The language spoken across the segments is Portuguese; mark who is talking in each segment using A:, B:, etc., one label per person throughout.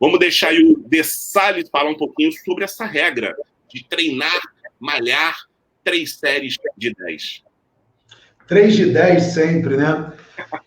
A: Vamos deixar aí o De Salles falar um pouquinho sobre essa regra de treinar, malhar 3 séries de 10.
B: 3 de 10 sempre, né?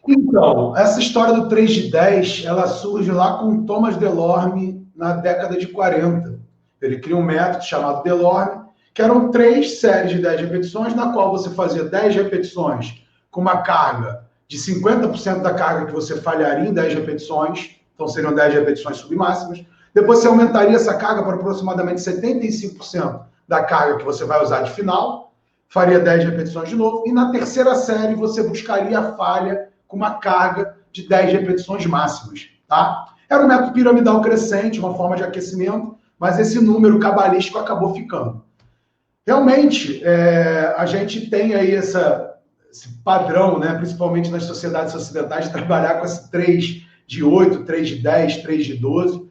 B: Então, essa história do 3 de 10, ela surge lá com Thomas Delorme na década de 40. Ele cria um método chamado Delorme, que eram 3 séries de 10 repetições, na qual você fazia 10 repetições com uma carga de 50% da carga que você falharia em 10 repetições, então seriam 10 repetições submáximas. Depois você aumentaria essa carga para aproximadamente 75% da carga que você vai usar de final, faria 10 repetições de novo, e na terceira série você buscaria a falha com uma carga de 10 repetições máximas, tá? Era um método piramidal crescente, uma forma de aquecimento, mas esse número cabalístico acabou ficando. Realmente, a gente tem aí esse padrão, né, principalmente nas sociedades ocidentais, de trabalhar com esse 3 de 8, 3 de 10, 3 de 12,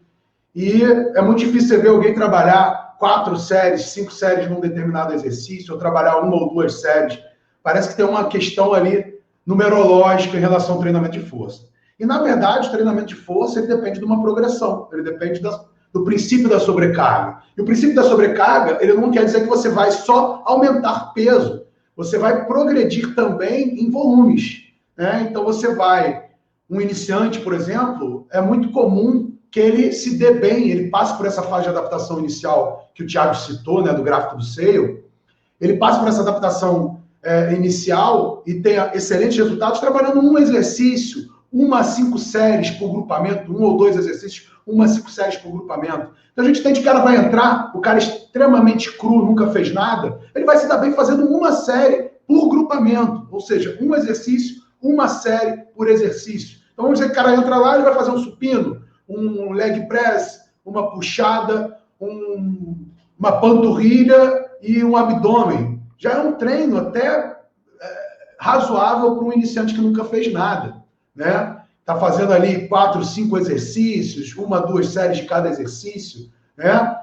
B: e é muito difícil você ver alguém trabalhar 4 séries, 5 séries num determinado exercício, ou trabalhar 1 ou 2 séries. Parece que tem uma questão ali numerológica em relação ao treinamento de força. E, na verdade, o treinamento de força ele depende de uma progressão, ele depende do princípio da sobrecarga. E o princípio da sobrecarga, ele não quer dizer que você vai só aumentar peso, você vai progredir também em volumes, né? Então, um iniciante, por exemplo, é muito comum que ele se dê bem, ele passe por essa fase de adaptação inicial que o Thiago citou, né, do gráfico do Sale, ele passa por essa adaptação inicial e tenha excelentes resultados trabalhando um exercício, 1 a 5 séries por grupamento, 1 ou 2 exercícios, 1 a 5 séries por grupamento. Então a gente tem que o cara vai entrar, o cara extremamente cru, nunca fez nada, ele vai se dar bem fazendo 1 série por grupamento, ou seja, um exercício, 1 série por exercício. Então vamos dizer que o cara entra lá, ele vai fazer um supino, um leg press, uma puxada, uma panturrilha e um abdômen. Já é um treino até razoável para um iniciante que nunca fez nada, né? Tá fazendo ali 4, 5 exercícios, 1, 2 séries de cada exercício, né?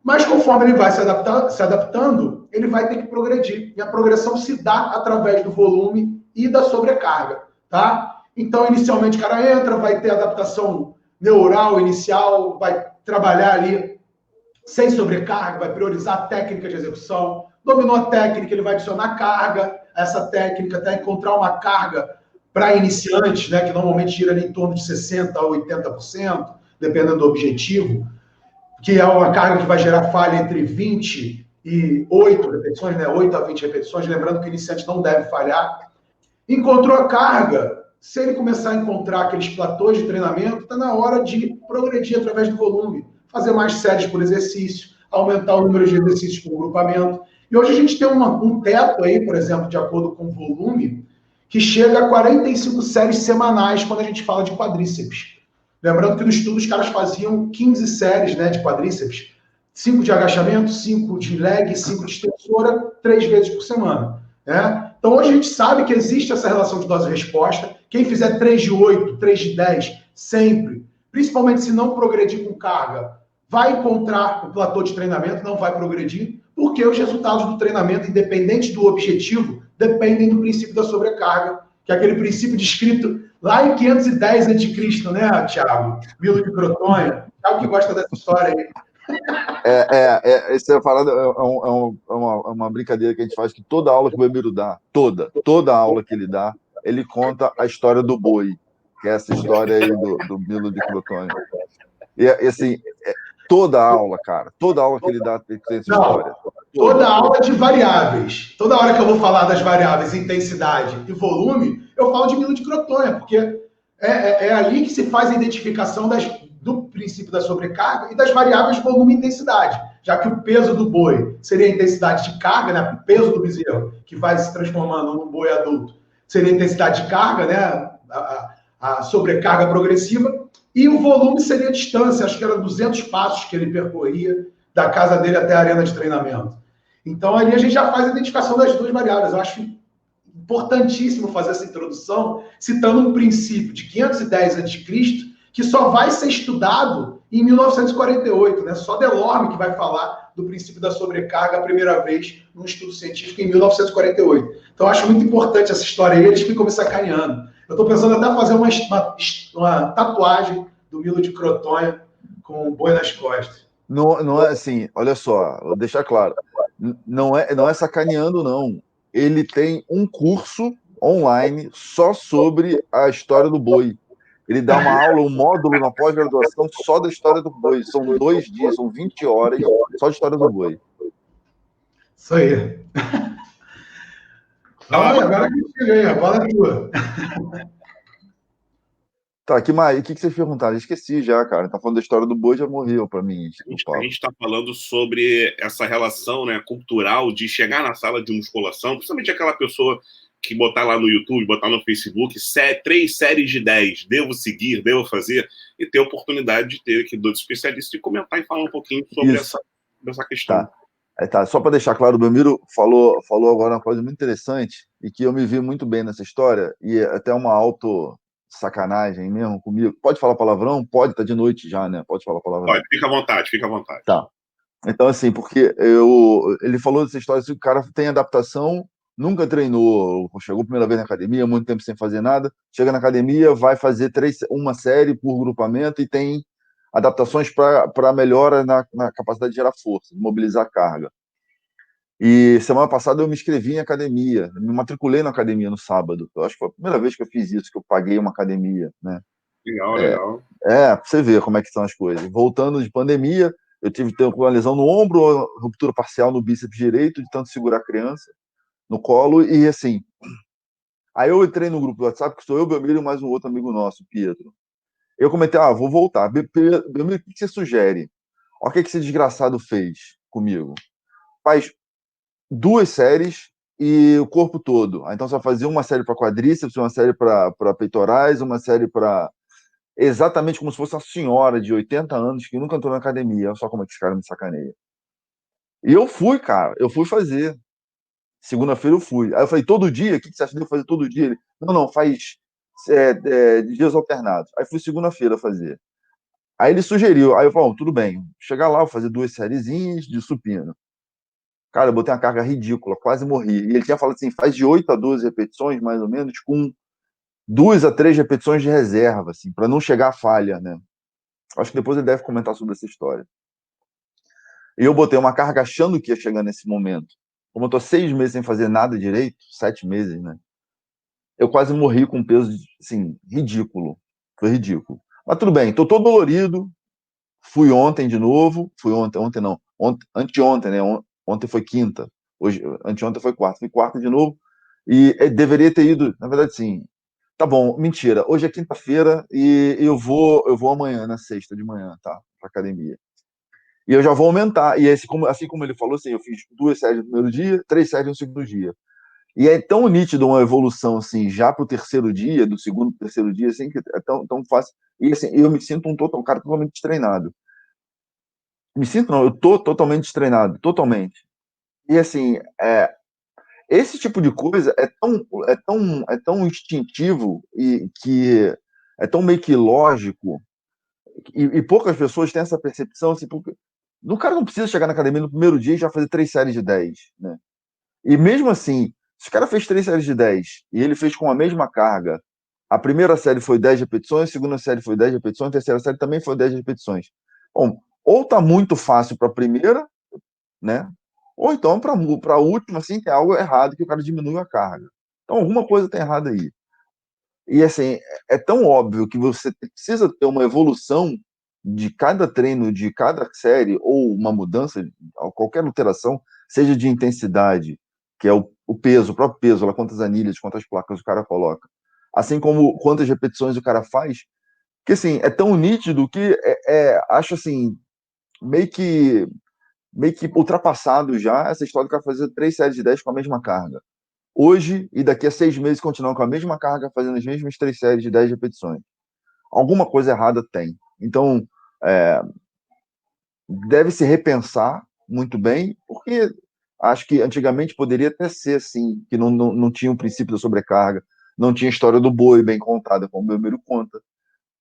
B: Mas conforme ele vai se adaptando, ele vai ter que progredir. E a progressão se dá através do volume e da sobrecarga, tá? Então, inicialmente, o cara entra, vai ter adaptação neural inicial, vai trabalhar ali sem sobrecarga, vai priorizar a técnica de execução. Dominou a técnica, ele vai adicionar carga a essa técnica, até encontrar uma carga para iniciantes, né, que normalmente gira ali em torno de 60% a 80%, dependendo do objetivo, que é uma carga que vai gerar falha entre 20 e 8 repetições, né, 8 a 20 repetições, lembrando que o iniciante não deve falhar. Encontrou a carga, se ele começar a encontrar aqueles platôs de treinamento, está na hora de progredir através do volume, fazer mais séries por exercício, aumentar o número de exercícios por grupamento. E hoje a gente tem um teto aí, por exemplo, de acordo com o volume, que chega a 45 séries semanais quando a gente fala de quadríceps. Lembrando que no estudo os caras faziam 15 séries, né, de quadríceps, 5 de agachamento, 5 de leg, 5 de extensora, 3 vezes por semana, né? Então hoje a gente sabe que existe essa relação de dose-resposta. Quem fizer 3 de 8, 3 de 10, sempre, principalmente se não progredir com carga, vai encontrar o platô de treinamento, não vai progredir, porque os resultados do treinamento, independente do objetivo, dependem do princípio da sobrecarga, que é aquele princípio descrito lá em 510 a.C., né, Thiago? Milo de Crotonha. Thiago que gosta dessa história aí.
C: Essa falando é uma brincadeira que a gente faz, que toda aula que o Emílio dá, toda aula que ele dá, ele conta a história do boi, que é essa história aí do Milo de Crotonha. E assim, toda aula, cara, toda aula que ele dá tem essa história.
B: Toda aula de variáveis. Toda hora que eu vou falar das variáveis intensidade e volume, eu falo de Milo de Crotonha, porque é ali que se faz a identificação do princípio da sobrecarga e das variáveis volume e intensidade, já que o peso do boi seria a intensidade de carga, né? O peso do bezerro, que vai se transformando num boi adulto, seria a intensidade de carga, né? A sobrecarga progressiva, e o volume seria a distância, acho que era 200 passos que ele percorria da casa dele até a arena de treinamento. Então, ali a gente já faz a identificação das duas variáveis. Eu acho importantíssimo fazer essa introdução, citando um princípio de 510 a.C., que só vai ser estudado em 1948, né? Só Delorme que vai falar do princípio da sobrecarga a primeira vez num estudo científico em 1948. Então, eu acho muito importante essa história aí, eles ficam me sacaneando. Eu estou pensando até fazer uma tatuagem do Milo de Crotonha com o boi nas costas.
C: Não é assim, olha só, vou deixar claro. Não é sacaneando, não. Ele tem um curso online só sobre a história do boi. Ele dá uma aula, um módulo na pós-graduação só da história do boi. São 2 dias, são 20 horas só de história do boi.
B: Isso aí. Fala aí, agora que eu cheguei, a bola é tua.
C: Tá, o que vocês perguntaram? Esqueci já, cara. Tá falando da história do boi, já morreu pra mim o
A: A
C: papo.
A: gente está falando sobre essa relação, né, cultural de chegar na sala de musculação, principalmente aquela pessoa que botar lá no YouTube, botar no Facebook, 3 séries de 10, devo seguir, devo fazer, e ter a oportunidade de ter aqui dois especialistas e comentar e falar um pouquinho sobre essa questão.
C: Tá. Tá. Só para deixar claro, o Belmiro falou agora uma coisa muito interessante e que eu me vi muito bem nessa história, e até uma auto-sacanagem mesmo comigo. Pode falar palavrão? Pode, tá de noite já, né? Pode falar palavrão.
A: Pode, fica à vontade, fica à vontade.
C: Tá. Então, assim, porque ele falou dessa história, assim, o cara tem adaptação, nunca treinou, chegou a primeira vez na academia, muito tempo sem fazer nada, chega na academia, vai fazer uma série por grupamento e tem adaptações para melhora na capacidade de gerar força, de mobilizar carga. E semana passada eu me inscrevi em academia, me matriculei na academia no sábado. Eu acho que foi a primeira vez que eu fiz isso, que eu paguei uma academia, né?
A: Legal.
C: Pra você ver como é que são as coisas. Voltando de pandemia, eu tive uma lesão no ombro, ruptura parcial no bíceps direito, de tanto segurar a criança no colo, e assim. Aí eu entrei no grupo do WhatsApp, que sou eu, Belmiro e mais um outro amigo nosso, Pietro. Eu comentei, vou voltar. Belmiro, o que você sugere? Olha o que esse desgraçado fez comigo. Faz 2 séries e o corpo todo. Então você vai fazer uma série para quadríceps, uma série para peitorais, uma série para. Exatamente como se fosse uma senhora de 80 anos que nunca entrou na academia. Olha só como é que esse cara me sacaneia. E eu fui, cara, eu fui fazer. Segunda-feira eu fui. Aí eu falei, todo dia? O que você acha de eu fazer todo dia? Ele, não, faz dias alternados. Aí fui segunda-feira fazer. Aí ele sugeriu, aí eu falei, tudo bem, chegar lá, vou fazer 2 sériezinhas de supino. Cara, eu botei uma carga ridícula, quase morri. E ele tinha falado assim, faz de 8 a 12 repetições, mais ou menos, com 2 a 3 repetições de reserva, assim, para não chegar à falha, né? Acho que depois ele deve comentar sobre essa história. E eu botei uma carga achando que ia chegar nesse momento. Como eu tô 6 meses sem fazer nada direito, 7 meses, né? Eu quase morri com um peso, assim, ridículo. Foi ridículo. Mas tudo bem, tô todo dolorido. Fui ontem de novo. Ontem não. Anteontem, né? Ontem foi quinta. Anteontem foi quarta. Fui quarta de novo. E deveria ter ido, na verdade, sim. Tá bom, mentira. Hoje é quinta-feira e eu vou amanhã, na sexta de manhã, tá? Pra academia. E eu já vou aumentar. E assim como ele falou, assim, eu fiz 2 séries no primeiro dia, 3 séries no segundo dia. E é tão nítido uma evolução, assim, já pro terceiro dia, do segundo pro terceiro dia, assim, que é tão fácil. E assim, eu me sinto um cara totalmente destreinado. Me sinto, não, eu tô totalmente destreinado, totalmente. E assim, esse tipo de coisa é tão instintivo e que é tão meio que lógico, e poucas pessoas têm essa percepção, assim, porque o cara não precisa chegar na academia no primeiro dia e já fazer 3 séries de 10, né? E mesmo assim, se o cara fez 3 séries de 10 e ele fez com a mesma carga, a primeira série foi 10 repetições, a segunda série foi 10 repetições, a terceira série também foi 10 repetições. Bom, ou tá muito fácil para a primeira, né? Ou então para a última, assim, tem algo errado que o cara diminui a carga. Então alguma coisa tem errado aí. E assim, é tão óbvio que você precisa ter uma evolução de cada treino, de cada série, ou uma mudança, qualquer alteração, seja de intensidade, que é o peso, o próprio peso, lá quantas anilhas, quantas placas o cara coloca, assim como quantas repetições o cara faz, que assim, é tão nítido que acho assim, meio que ultrapassado já essa história do cara fazer 3 séries de 10 com a mesma carga. Hoje e daqui a 6 meses continuar com a mesma carga, fazendo as mesmas 3 séries de 10 repetições. Alguma coisa errada tem. Então, deve se repensar muito bem, porque acho que antigamente poderia até ser assim, que não tinha o princípio da sobrecarga, não tinha a história do boi bem contada, como o Belmiro conta.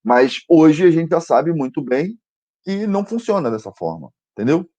C: Mas hoje a gente já sabe muito bem que não funciona dessa forma, entendeu?